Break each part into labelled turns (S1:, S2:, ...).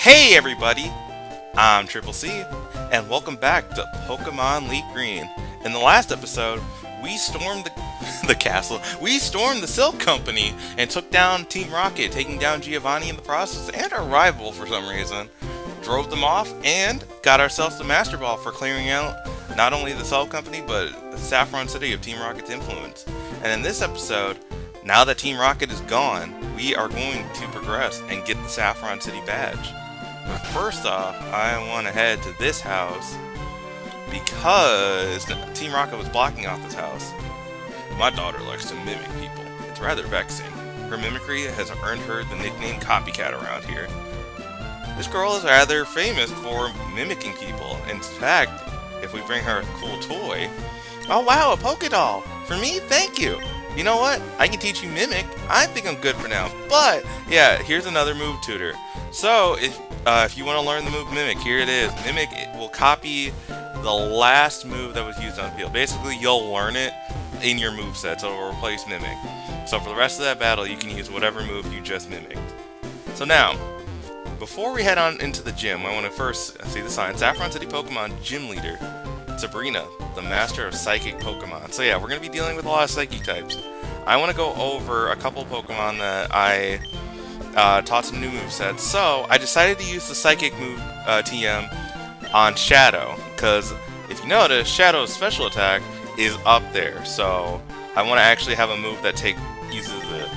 S1: Hey everybody, I'm Triple C, and welcome back to Pokemon LeafGreen. In the last episode, we stormed the castle, we stormed the Silk Company, and took down Team Rocket, taking down Giovanni in the process, and our rival for some reason. Drove them off, and got ourselves the Master Ball for clearing out not only the Silk Company, but the Saffron City of Team Rocket's influence. And in this episode, now that Team Rocket is gone, we are going to progress and get the Saffron City badge. But first off, I want to head to this house because Team Rocket was blocking off this house. My daughter likes to mimic people. It's rather vexing. Her mimicry has earned her the nickname Copycat around here. This girl is rather famous for mimicking people. In fact, if we bring her a cool toy... Oh wow, a Poké Doll! For me? Thank you! You know what? I can teach you Mimic. I think I'm good for now. But, yeah, here's another move tutor. So, if you want to learn the move Mimic, here it is. Mimic will copy the last move that was used on the field. Basically, you'll learn it in your moveset, so it will replace Mimic. So for the rest of that battle, you can use whatever move you just mimicked. So now, before we head on into the gym, I want to first see the sign. Saffron City Pokemon Gym Leader, Sabrina, the master of psychic Pokemon. So yeah, we're going to be dealing with a lot of psychic types. I want to go over a couple Pokemon that I taught some new movesets. So I decided to use the psychic move TM on Shadow, because if you notice, Shadow's special attack is up there. So I want to actually have a move that uses it.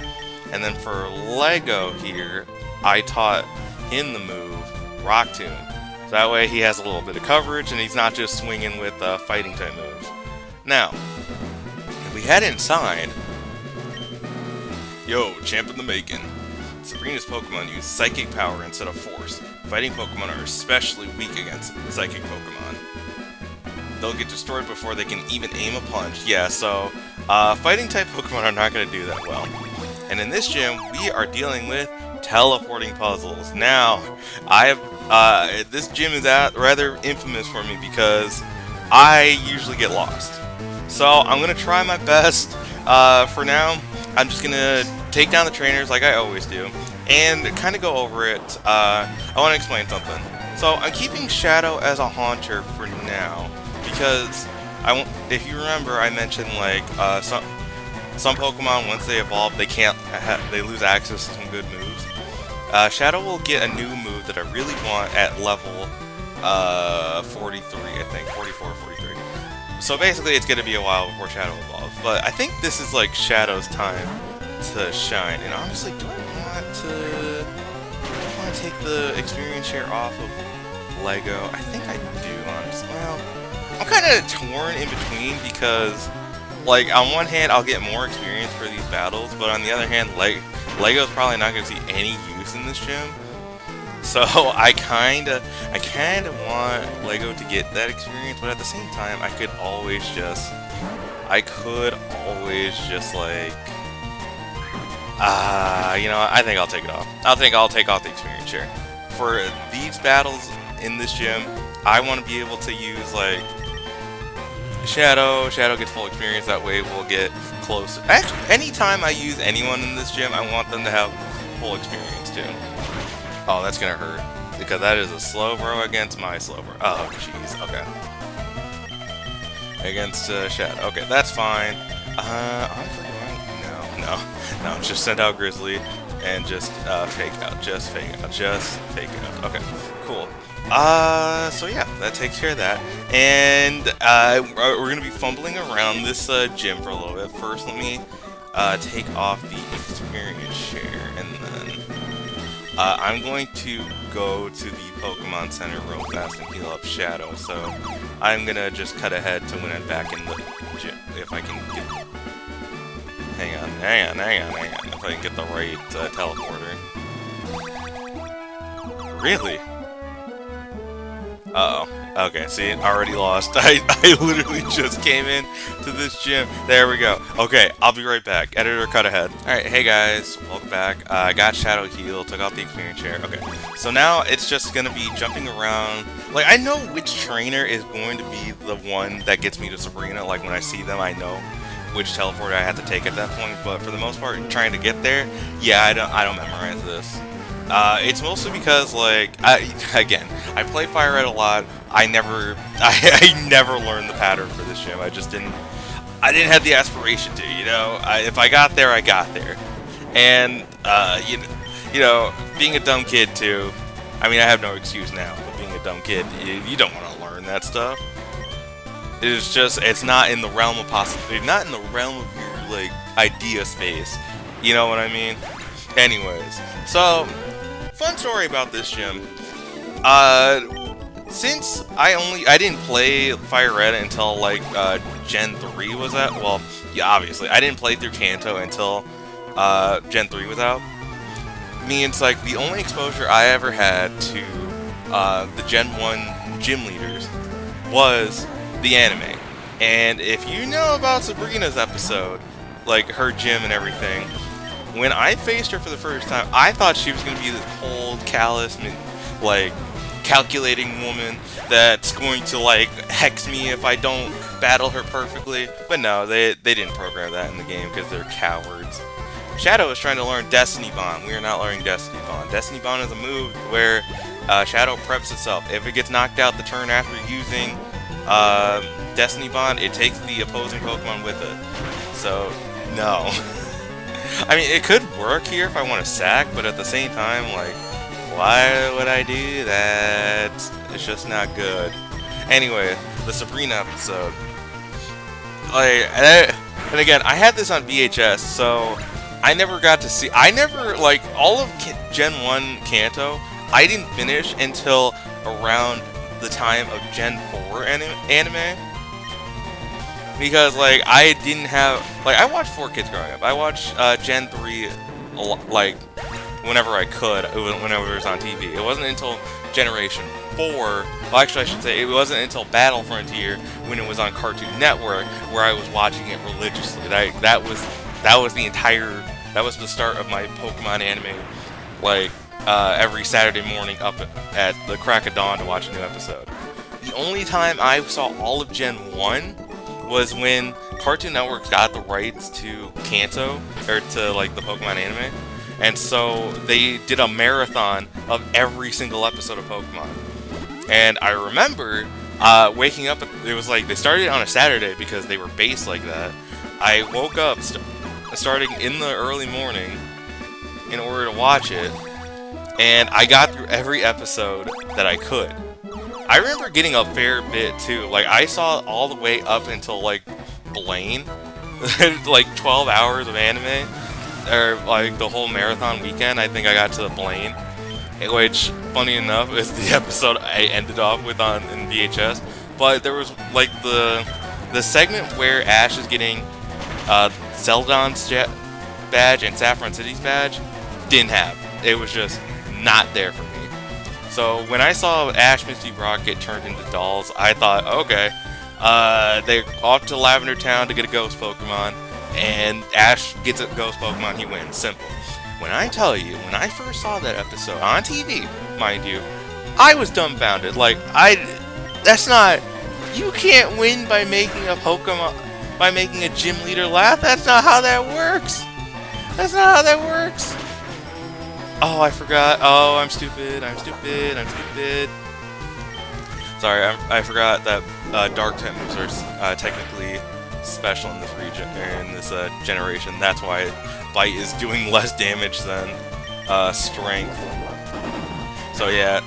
S1: And then for Lego here, I taught him the move Rock Tomb. So that way he has a little bit of coverage and he's not just swinging with fighting type moves. Now, if we head inside... Yo, champ in the making. Sabrina's Pokemon use Psychic power instead of Force. Fighting Pokemon are especially weak against Psychic Pokemon. They'll get destroyed before they can even aim a punch. Yeah, so fighting type Pokemon are not going to do that well. And in this gym, we are dealing with teleporting puzzles. Now, this gym is rather infamous for me because I usually get lost. So I'm going to try my best. For now, I'm just going to take down the trainers like I always do and kind of go over it. I want to explain something. So I'm keeping Shadow as a Haunter for now because if you remember, I mentioned like some Pokemon, once they evolve, they lose access to some good moves. Shadow will get a new move that I really want at level 43, I think, 44 or 43. So basically, it's going to be a while before Shadow evolves. But I think this is like Shadow's time to shine. And honestly, do I want to take the experience share off of Lego? I think I do, honestly. Well, I'm kind of torn in between because, like, on one hand, I'll get more experience for these battles, but on the other hand, Lego's probably not going to see any use in this gym. So I kinda want Lego to get that experience, but at the same time, I could always just like, you know, I think I'll take it off. I think I'll take off the experience share. For these battles in this gym, I want to be able to use like Shadow gets full experience, that way we'll get close. Actually, anytime I use anyone in this gym, I want them to have full experience too. Oh, that's gonna hurt, because that is a Slowbro against my Slowbro. Oh, jeez, okay. Against Shadow. Okay, that's fine. Honestly, no, just send out Grizzly and just fake out. Just fake out. Okay, cool. So yeah, that takes care of that. And we're gonna be fumbling around this gym for a little bit. First, let me take off the experience share, and then I'm going to go to the Pokemon Center real fast and heal up Shadow. So I'm gonna just cut ahead to when I'm back in the gym, if I can get. Hang on. If I can get the right teleporter. Really? Uh-oh. Okay, see, already lost. I literally just came in to this gym. There we go. Okay, I'll be right back. Editor, cut ahead. Alright, hey guys, welcome back. I got Shadow healed, took out the experience share. Okay, so now it's just gonna be jumping around. Like, I know which trainer is going to be the one that gets me to Sabrina. Like, when I see them, I know which teleporter I have to take at that point. But for the most part, trying to get there, yeah, I don't memorize this. It's mostly because, like, I play Fire Red a lot. I never learned the pattern for this gym. I didn't have the aspiration to, you know? If I got there, I got there. And, being a dumb kid, too, I mean, I have no excuse now, but being a dumb kid, you don't want to learn that stuff. It's not in the realm of possibility, not in the realm of your, like, idea space. You know what I mean? Anyways, so, fun story about this gym. Since I didn't play Fire Red until, like, Gen 3 was out. Well, yeah, obviously. I didn't play through Kanto until, Gen 3 was out. Means, like, the only exposure I ever had to, the Gen 1 gym leaders was the anime. And if you know about Sabrina's episode, like, her gym and everything, when I faced her for the first time, I thought she was going to be this cold, callous, like, calculating woman that's going to, like, hex me if I don't battle her perfectly. But no, they didn't program that in the game because they're cowards. Shadow is trying to learn Destiny Bond. We are not learning Destiny Bond. Destiny Bond is a move where Shadow preps itself. If it gets knocked out the turn after using Destiny Bond, it takes the opposing Pokemon with it. So, no. I mean, it could work here if I want to sack, but at the same time, like, why would I do that? It's just not good. Anyway, the Sabrina episode. Like, and again, I had this on VHS, so I never got to see. Like, all of Gen 1 Kanto, I didn't finish until around the time of Gen 4 anime. Because, like, I didn't have... Like, I watched 4Kids growing up. I watched Gen 3, like, whenever I could, whenever it was on TV. It wasn't until Generation 4... Well, actually, I should say, it wasn't until Battle Frontier, when it was on Cartoon Network, where I was watching it religiously. That was the entire... That was the start of my Pokemon anime, like, every Saturday morning up at the crack of dawn to watch a new episode. The only time I saw all of Gen 1 was when Cartoon Network got the rights to Kanto, or to, like, the Pokemon anime, and so they did a marathon of every single episode of Pokemon. And I remember waking up, it was like, they started on a Saturday because they were based like that. I woke up starting in the early morning in order to watch it, and I got through every episode that I could. I remember getting a fair bit, too. Like, I saw all the way up until, like, Blaine. Like, 12 hours of anime. Or, like, the whole marathon weekend, I think I got to the Blaine. Which, funny enough, is the episode I ended off with in VHS. But there was, like, the segment where Ash is getting Celadon's badge and Saffron City's badge. Didn't have. It was just not there for me. So when I saw Ash, Misty, Brock get turned into dolls, I thought, okay, they're off to Lavender Town to get a ghost Pokemon, and Ash gets a ghost Pokemon, he wins. Simple. When I tell you, when I first saw that episode, on TV, mind you, I was dumbfounded. Like, that's not, you can't win by making a Pokemon, by making a gym leader laugh. That's not how that works. That's not how that works. Oh, I forgot. Oh, I'm stupid. Sorry, I forgot that dark type moves are technically special in this region, or in this generation. That's why Bite is doing less damage than Strength. So yeah,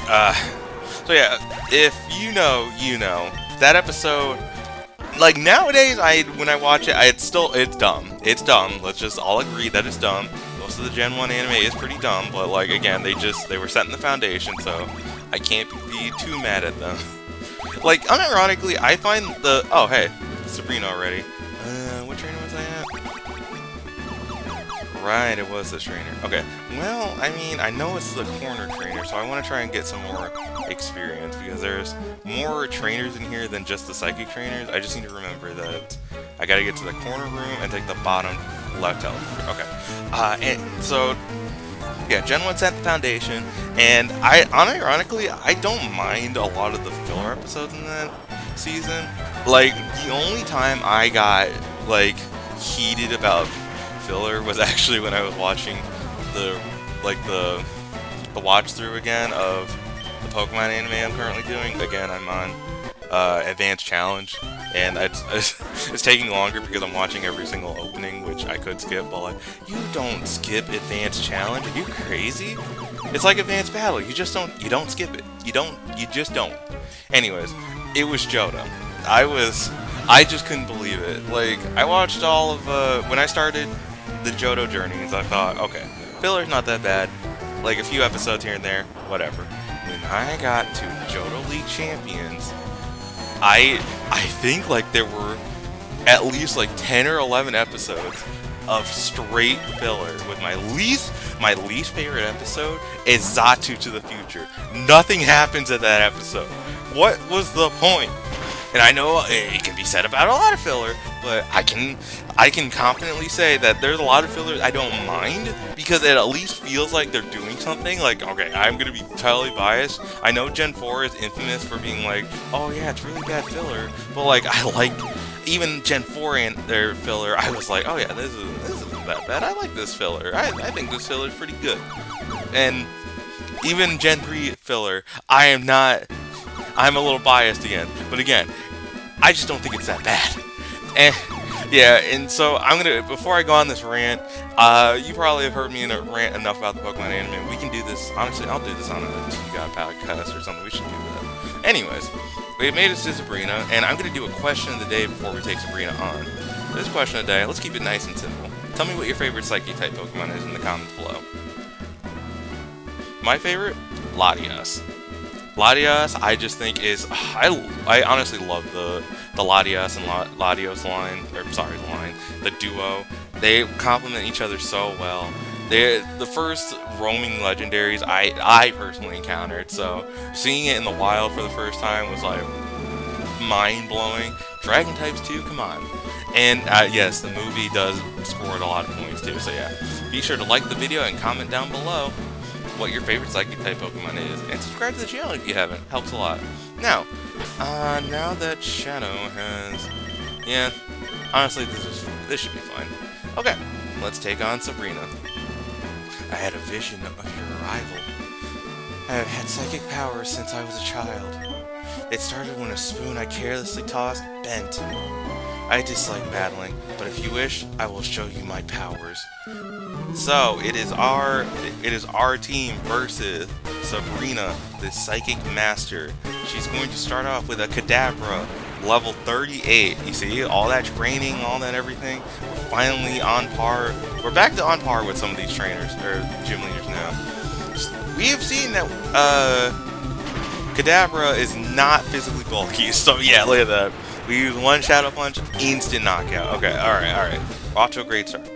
S1: if you know, you know. That episode, like, nowadays, when I watch it, it's dumb. It's dumb. Let's just all agree that it's dumb. Most of the Gen 1 anime is pretty dumb, but, like, again, they were setting the foundation, so I can't be too mad at them. Like, unironically, I find oh, hey, Sabrina already. What trainer was I at? Right, it was this trainer. Okay, well, I mean, I know it's the corner trainer, so I want to try and get some more experience, because there's more trainers in here than just the psychic trainers. I just need to remember that I gotta get to the corner room and take the bottom left teleporter. Okay, and so, yeah, Gen 1 set the foundation, and unironically, I don't mind a lot of the filler episodes in that season. Like, the only time I got, like, heated about filler was actually when I was watching the the watch through again of the Pokemon anime I'm currently doing. Again, I'm on Advanced Challenge, and it's taking longer because I'm watching every single opening, which I could skip, but like, you don't skip Advanced Challenge, are you crazy? It's like Advanced Battle, you don't skip it. You just don't. Anyways, it was Showdown. I just couldn't believe it. Like, I watched all of, when I started the Johto journeys, I thought, okay, filler's not that bad. Like, a few episodes here and there, whatever. When I got to Johto League Champions, I think, like, there were at least, like, 10 or 11 episodes of straight filler, with my least favorite episode is Xatu to the Future. Nothing happens in that episode. What was the point? And I know it can be said about a lot of filler, but I can confidently say that there's a lot of fillers I don't mind, because it at least feels like they're doing something. Like, okay, I'm gonna be totally biased. I know Gen 4 is infamous for being like, oh yeah, it's really bad filler, but like, I like even Gen 4 and their filler. I was like, oh yeah, this isn't that bad. I like this filler. I think this filler is pretty good. And even Gen 3 filler, I'm a little biased again, but again, I just don't think it's that bad. And yeah, and so before I go on this rant, you probably have heard me rant enough about the Pokemon anime. We can do this, honestly, I'll do this on a T-God podcast or something. We should do that. Anyways, we made it to Sabrina, and I'm going to do a question of the day before we take Sabrina on. This question of the day, let's keep it nice and simple. Tell me what your favorite Psychic-type Pokemon is in the comments below. My favorite? Latias. Latias, I just think is, I honestly love the Latias and Latios line, the duo. They complement each other so well. They're the first roaming legendaries I personally encountered, so seeing it in the wild for the first time was like mind-blowing. Dragon types too, come on. And yes, the movie does score a lot of points too, so yeah. Be sure to like the video and comment down below what your favorite Psychic-type Pokemon is, and subscribe to the channel if you haven't. Helps a lot. Now that Shadow has... Yeah, honestly, this should be fine. Okay, let's take on Sabrina. I had a vision of your arrival. I have had psychic powers since I was a child. It started when a spoon I carelessly tossed bent. I dislike battling, but if you wish, I will show you my powers. So, it is our team versus Sabrina, the Psychic Master. She's going to start off with a Kadabra, level 38. You see, all that training, all that everything. We're finally on par. We're back to on par with some of these trainers, or gym leaders now. We have seen that Kadabra is not physically bulky, so yeah, look at that. We use one Shadow Punch, instant knockout. Okay, alright. We're off to a great start.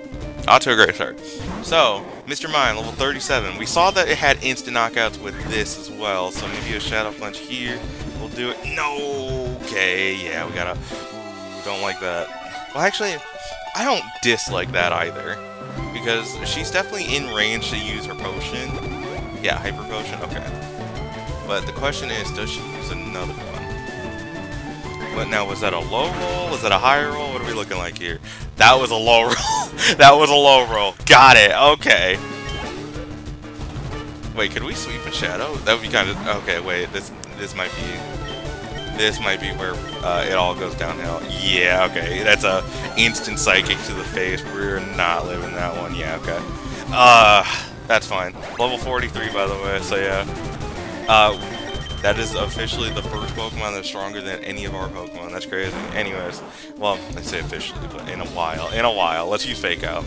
S1: So, Mr. Mime, level 37. We saw that it had instant knockouts with this as well, so maybe a Shadow Punch here will do it. No! Okay, yeah, we gotta... Ooh, don't like that. Well, actually, I don't dislike that either, because she's definitely in range to use her potion. Yeah, Hyper Potion, okay. But the question is, does she use another one? But now, was that a low roll? Was that a high roll? What are we looking like here? That was a low roll. That was a low roll. Got it. Okay. Wait, could we sweep a Shadow? That would be kind of... Okay, wait. This might be where it all goes downhill. Yeah, okay. That's a instant Psychic to the face. We're not living that one. Yeah, okay. That's fine. Level 43, by the way. So, yeah. That is officially the first Pokemon that's stronger than any of our Pokemon. That's crazy. Anyways, well, I say officially, but in a while. Let's use Fake Out.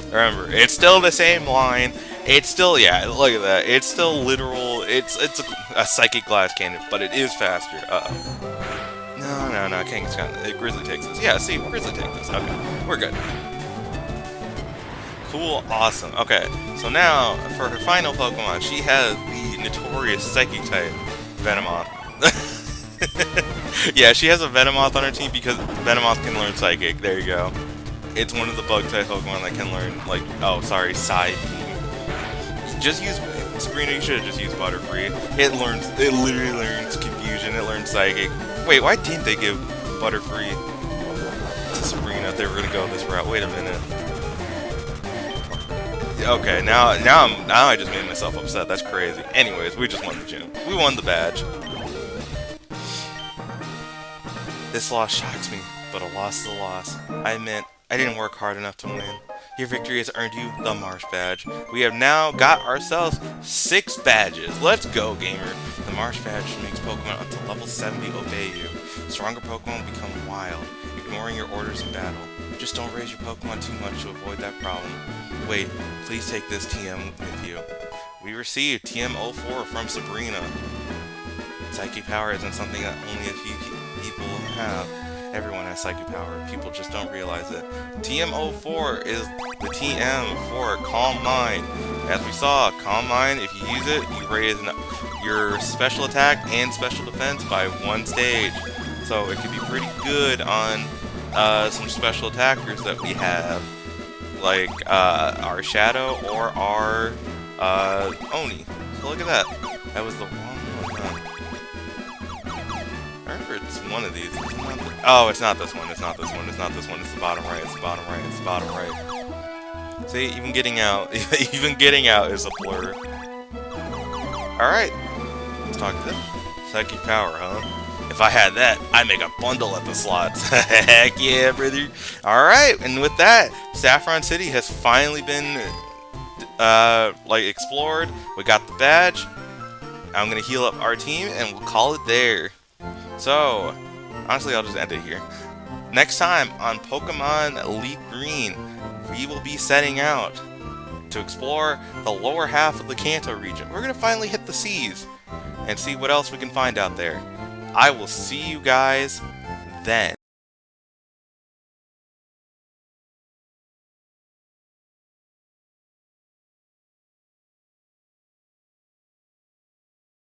S1: Remember, it's still the same line. It's still, yeah, look at that. It's still literal. It's a Psychic Glass Cannon, but it is faster. Uh-oh. No. Kangaskhan. Grizzly takes this. Yeah, see, Grizzly takes this. Okay, we're good. Cool, awesome. Okay, so now, for her final Pokemon, she has the notorious Psychic-type Venomoth. Yeah, she has a Venomoth on her team because Venomoth can learn Psychic. There you go. It's one of the Bug-type Pokemon that can learn, like, Psy Beam. Just use... Sabrina, you should have just used Butterfree. It literally learns Confusion, it learns Psychic. Wait, why didn't they give Butterfree to Sabrina if they were going to go this route? Wait a minute. Okay, now I just made myself upset. That's crazy. Anyways, we just won the gym. We won the badge. This loss shocks me, but a loss is a loss. I admit, I didn't work hard enough to win. Your victory has earned you the Marsh Badge. We have now got ourselves 6 badges. Let's go, gamer. The Marsh Badge makes Pokemon up to level 70 obey you. Stronger Pokemon become wild, ignoring your orders in battle. Just don't raise your Pokemon too much to avoid that problem. Wait, please take this TM with you. We received TM04 from Sabrina. Psychic power isn't something that only a few people have. Everyone has psychic power. People just don't realize it. TM04 is the TM for Calm Mind. As we saw, Calm Mind, if you use it, you raise your special attack and special defense by 1 stage. So it could be pretty good on some special attackers that we have, like our Shadow or our Oni. So look at that. That was the wrong one, huh? I remember it's one of these. Oh, it's not this one. It's not this one. It's not this one. It's the bottom right. It's the bottom right. It's the bottom right. See, even getting out, even getting out is a blur. All right, let's talk to them. Psychic power, huh? If I had that, I'd make a bundle at the slots. Heck yeah, brother. Alright, and with that, Saffron City has finally been, explored. We got the badge. I'm going to heal up our team, and we'll call it there. So, honestly, I'll just end it here. Next time on Pokemon LeafGreen, we will be setting out to explore the lower half of the Kanto region. We're going to finally hit the seas and see what else we can find out there. I will see you guys then.